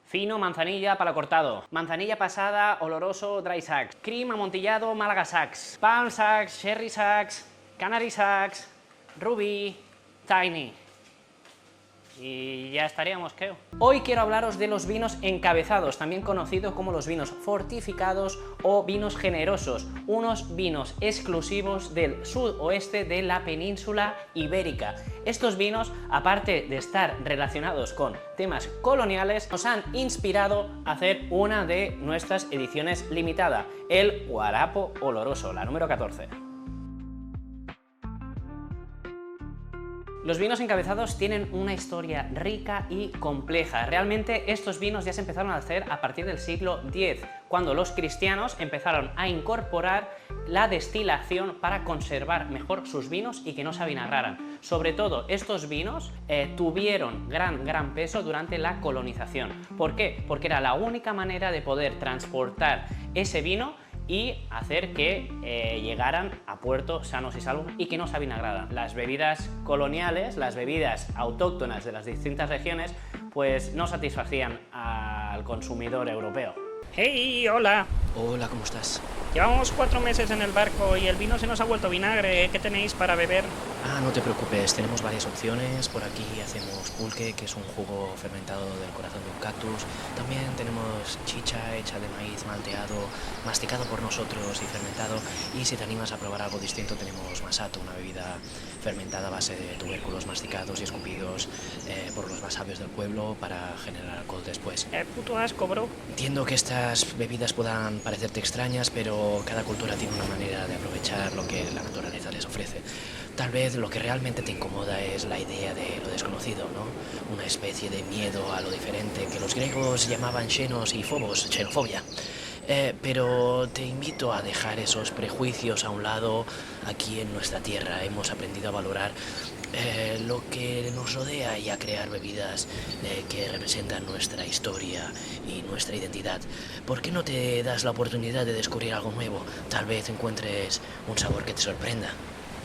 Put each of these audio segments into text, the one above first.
Fino, manzanilla, palo cortado. Manzanilla pasada, oloroso, dry sax. Cream, amontillado, Málaga sax. Palm sax, Sherry sax, Canary sax, Ruby, Tiny. Y ya estaríamos, creo. Hoy quiero hablaros de los vinos encabezados, también conocidos como los vinos fortificados o vinos generosos, unos vinos exclusivos del sudoeste de la península ibérica. Estos vinos, aparte de estar relacionados con temas coloniales, nos han inspirado a hacer una de nuestras ediciones limitada, el Guarapo Oloroso, la número 14. Los vinos encabezados tienen una historia rica y compleja. Realmente estos vinos ya se empezaron a hacer a partir del siglo X, cuando los cristianos empezaron a incorporar la destilación para conservar mejor sus vinos y que no se avinagraran. Sobre todo estos vinos tuvieron gran peso durante la colonización. ¿Por qué? Porque era la única manera de poder transportar ese vino y hacer que llegaran a puerto sanos y salvos y que no se avinagraran. Las bebidas coloniales, las bebidas autóctonas de las distintas regiones, pues no satisfacían al consumidor europeo. ¡Hey! ¡Hola! Hola, ¿cómo estás? Llevamos 4 meses en el barco y el vino se nos ha vuelto vinagre. ¿Qué tenéis para beber? No te preocupes, tenemos varias opciones. Por aquí hacemos pulque, que es un jugo fermentado del corazón de un cactus. También tenemos chicha hecha de maíz malteado, masticado por nosotros y fermentado. Y si te animas a probar algo distinto, tenemos masato, una bebida fermentada a base de tubérculos masticados y escupidos por los más sabios del pueblo para generar alcohol después. Puto asco, bro. Entiendo que estas bebidas puedan parecerte extrañas, pero cada cultura tiene una manera de aprovechar lo que la naturaleza les ofrece. Tal vez lo que realmente te incomoda es la idea de lo desconocido, ¿no? Una especie de miedo a lo diferente que los griegos llamaban xenos y phobos, xenofobia. Pero te invito a dejar esos prejuicios a un lado. Aquí en nuestra tierra hemos aprendido a valorar lo que nos rodea y a crear bebidas que representan nuestra historia y nuestra identidad. ¿Por qué no te das la oportunidad de descubrir algo nuevo? Tal vez encuentres un sabor que te sorprenda.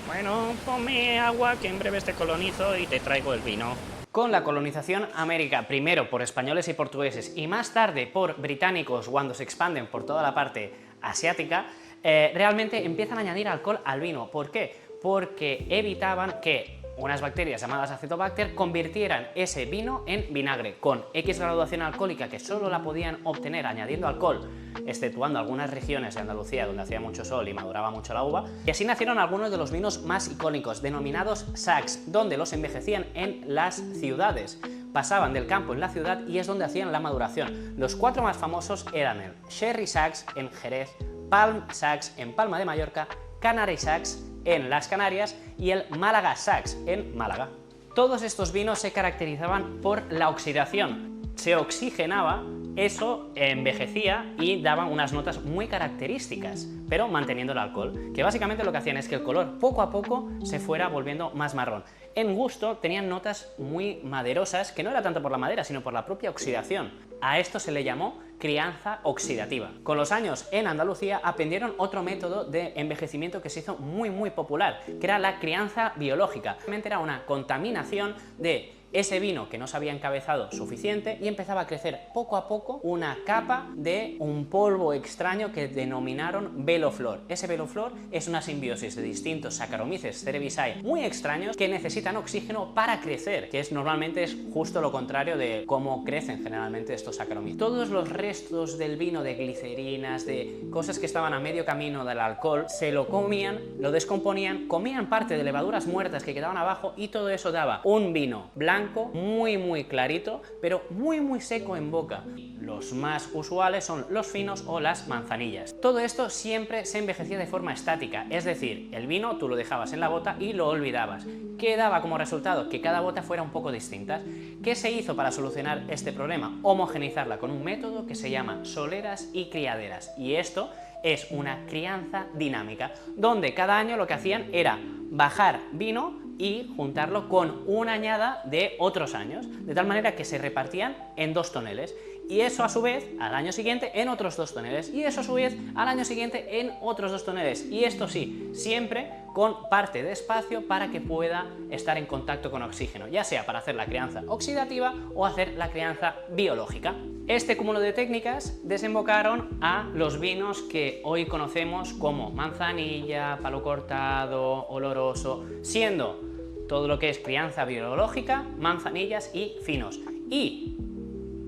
Bueno, ponme agua que en breve te colonizo y te traigo el vino. Con la colonización América, primero por españoles y portugueses y más tarde por británicos cuando se expanden por toda la parte asiática, realmente empiezan a añadir alcohol al vino. ¿Por qué? Porque evitaban que unas bacterias llamadas Acetobacter convirtieran ese vino en vinagre, con X graduación alcohólica que solo la podían obtener añadiendo alcohol, exceptuando algunas regiones de Andalucía donde hacía mucho sol y maduraba mucho la uva, y así nacieron algunos de los vinos más icónicos, denominados sax, donde los envejecían en las ciudades. Pasaban del campo en la ciudad y es donde hacían la maduración. Los 4 más famosos eran el Sherry sax en Jerez, Palm sax en Palma de Mallorca, Canary sax en las Canarias y el Málaga sax en Málaga. Todos estos vinos se caracterizaban por la oxidación. Se oxigenaba, eso envejecía y daban unas notas muy características, pero manteniendo el alcohol, que básicamente lo que hacían es que el color poco a poco se fuera volviendo más marrón. En gusto tenían notas muy maderosas, que no era tanto por la madera, sino por la propia oxidación. A esto se le llamó crianza oxidativa. Con los años en Andalucía aprendieron otro método de envejecimiento que se hizo muy popular, que era la crianza biológica. Realmente era una contaminación de ese vino que no se había encabezado suficiente y empezaba a crecer poco a poco una capa de un polvo extraño que denominaron veloflor. Ese veloflor es una simbiosis de distintos Saccharomyces cerevisiae muy extraños que necesitan oxígeno para crecer, que normalmente es justo lo contrario de cómo crecen generalmente estos Saccharomyces. Todos los restos del vino, de glicerinas, de cosas que estaban a medio camino del alcohol, se lo comían, lo descomponían, comían parte de levaduras muertas que quedaban abajo y todo eso daba un vino blanco muy clarito, pero muy seco en boca. Los más usuales son los finos o las manzanillas. Todo esto siempre se envejecía de forma estática, es decir, el vino tú lo dejabas en la bota y lo olvidabas. ¿Qué daba como resultado? Que cada bota fuera un poco distinta. ¿Qué se hizo para solucionar este problema? Homogeneizarla con un método que se llama soleras y criaderas, y esto es una crianza dinámica, donde cada año lo que hacían era bajar vino y juntarlo con una añada de otros años, de tal manera que se repartían en 2 toneles. Y eso a su vez al año siguiente en otros 2 toneles, y eso a su vez al año siguiente en otros 2 toneles, y esto sí, siempre con parte de espacio para que pueda estar en contacto con oxígeno, ya sea para hacer la crianza oxidativa o hacer la crianza biológica. Este cúmulo de técnicas desembocaron a los vinos que hoy conocemos como manzanilla, palo cortado, oloroso, siendo todo lo que es crianza biológica, manzanillas y finos, y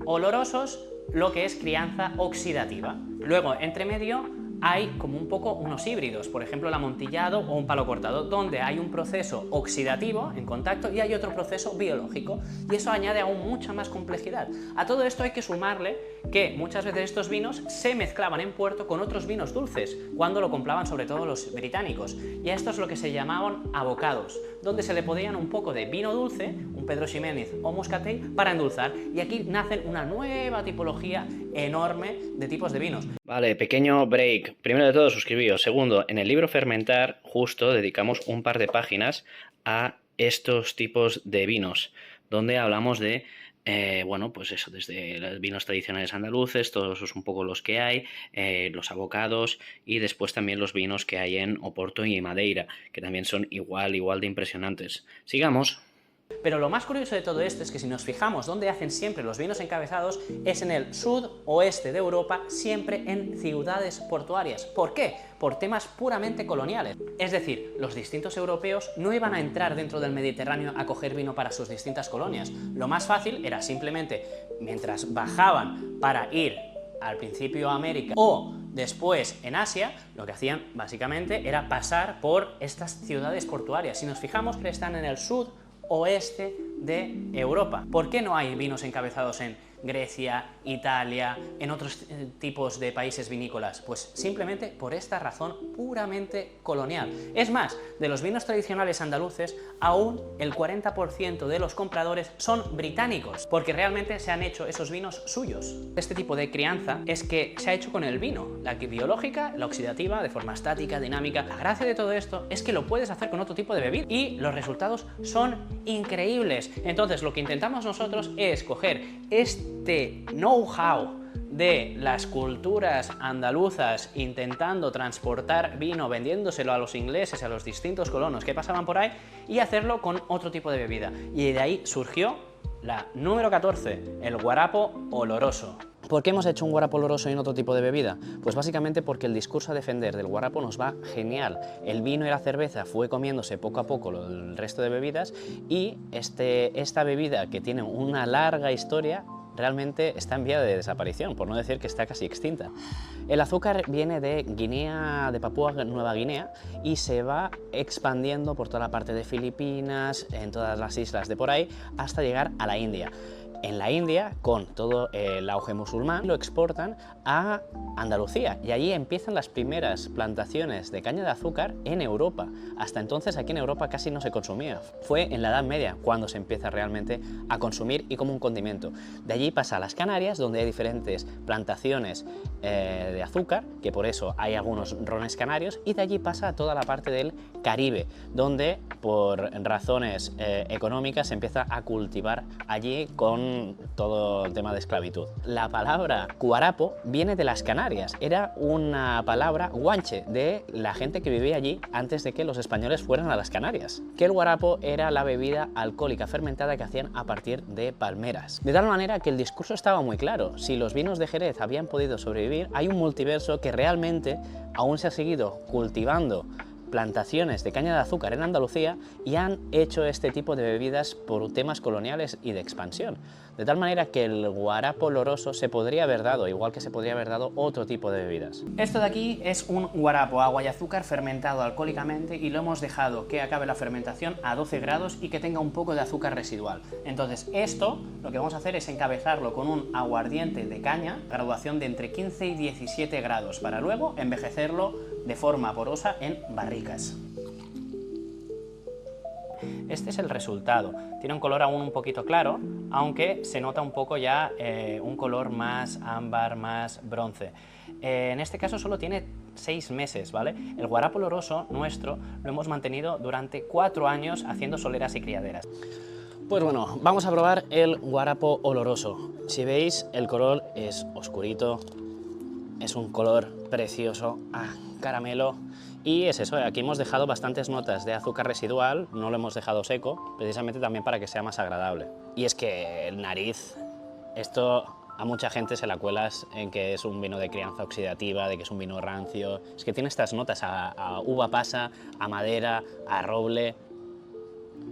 olorosos lo que es crianza oxidativa. Luego, entre medio, hay como un poco unos híbridos, por ejemplo el amontillado o un palo cortado, donde hay un proceso oxidativo en contacto y hay otro proceso biológico, y eso añade aún mucha más complejidad. A todo esto hay que sumarle que muchas veces estos vinos se mezclaban en puerto con otros vinos dulces, cuando lo compraban sobre todo los británicos, y a esto es lo que se llamaban abocados, donde se le podían un poco de vino dulce, un Pedro Ximénez o Moscatel, para endulzar, y aquí nacen una nueva tipología enorme de tipos de vinos. Vale, pequeño break. Primero de todo, suscribíos. Segundo, en el libro Fermentar, justo dedicamos un par de páginas a estos tipos de vinos, donde hablamos de, bueno, pues eso, desde los vinos tradicionales andaluces, todos un poco los que hay, los abocados, y después también los vinos que hay en Oporto y Madeira, que también son igual de impresionantes. Sigamos. Pero lo más curioso de todo esto es que si nos fijamos dónde hacen siempre los vinos encabezados es en el sudoeste de Europa, siempre en ciudades portuarias. ¿Por qué? Por temas puramente coloniales. Es decir, los distintos europeos no iban a entrar dentro del Mediterráneo a coger vino para sus distintas colonias. Lo más fácil era simplemente, mientras bajaban para ir al principio a América o después en Asia, lo que hacían básicamente era pasar por estas ciudades portuarias. Si nos fijamos, están en el sudoeste de Europa. ¿Por qué no hay vinos encabezados en Grecia, Italia, en otros tipos de países vinícolas? Pues simplemente por esta razón puramente colonial. Es más, de los vinos tradicionales andaluces, aún el 40% de los compradores son británicos, porque realmente se han hecho esos vinos suyos. Este tipo de crianza es que se ha hecho con el vino, la biológica, la oxidativa, de forma estática, dinámica. La gracia de todo esto es que lo puedes hacer con otro tipo de bebida y los resultados son increíbles. Entonces, lo que intentamos nosotros es coger este know-how de las culturas andaluzas intentando transportar vino, vendiéndoselo a los ingleses, a los distintos colonos que pasaban por ahí, y hacerlo con otro tipo de bebida. Y de ahí surgió la número 14, el guarapo oloroso. ¿Por qué hemos hecho un guarapo oloroso y en otro tipo de bebida? Pues básicamente porque el discurso a defender del guarapo nos va genial. El vino y la cerveza fue comiéndose poco a poco el resto de bebidas, y esta bebida, que tiene una larga historia, realmente está en vía de desaparición, por no decir que está casi extinta. El azúcar viene de Guinea, de Papúa Nueva Guinea, y se va expandiendo por toda la parte de Filipinas, en todas las islas de por ahí, hasta llegar a la India. En la India, con todo el auge musulmán, lo exportan a Andalucía, y allí empiezan las primeras plantaciones de caña de azúcar en Europa. Hasta entonces aquí en Europa casi no se consumía. Fue en la Edad Media cuando se empieza realmente a consumir y como un condimento. De allí pasa a las Canarias, donde hay diferentes plantaciones de azúcar, que por eso hay algunos rones canarios, y de allí pasa a toda la parte del Caribe, donde por razones económicas se empieza a cultivar allí con todo el tema de esclavitud. La palabra guarapo viene de las Canarias, era una palabra guanche de la gente que vivía allí antes de que los españoles fueran a las Canarias, que el guarapo era la bebida alcohólica fermentada que hacían a partir de palmeras. De tal manera que el discurso estaba muy claro: si los vinos de Jerez habían podido sobrevivir, hay un multiverso que realmente aún se ha seguido cultivando plantaciones de caña de azúcar en Andalucía y han hecho este tipo de bebidas por temas coloniales y de expansión. De tal manera que el guarapo oloroso se podría haber dado, igual que se podría haber dado otro tipo de bebidas. Esto de aquí es un guarapo, agua y azúcar fermentado alcohólicamente, y lo hemos dejado que acabe la fermentación a 12 grados y que tenga un poco de azúcar residual. Entonces esto lo que vamos a hacer es encabezarlo con un aguardiente de caña, graduación de entre 15 y 17 grados, para luego envejecerlo de forma porosa en barricas. Este es el resultado. Tiene un color aún un poquito claro, aunque se nota un poco ya un color más ámbar, más bronce. En este caso solo tiene 6 meses, ¿vale? El guarapo oloroso nuestro lo hemos mantenido durante 4 años haciendo soleras y criaderas. Pues bueno, vamos a probar el guarapo oloroso. Si veis, el color es oscurito, es un color precioso, caramelo. Y es eso, aquí hemos dejado bastantes notas de azúcar residual, no lo hemos dejado seco, precisamente también para que sea más agradable. Y es que el nariz, esto a mucha gente se la cuelas en que es un vino de crianza oxidativa, de que es un vino rancio. Es que tiene estas notas a uva pasa, a madera, a roble,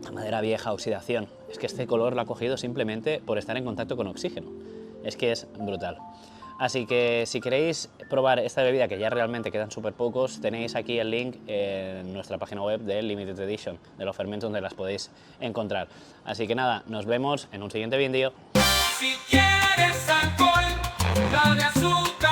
a madera vieja, oxidación. Es que este color lo ha cogido simplemente por estar en contacto con oxígeno. Es que es brutal. Así que si queréis probar esta bebida, que ya realmente quedan súper pocos, tenéis aquí el link en nuestra página web de Limited Edition, de los fermentos donde las podéis encontrar. Así que nada, nos vemos en un siguiente vídeo. Si quieres alcohol, dale azúcar.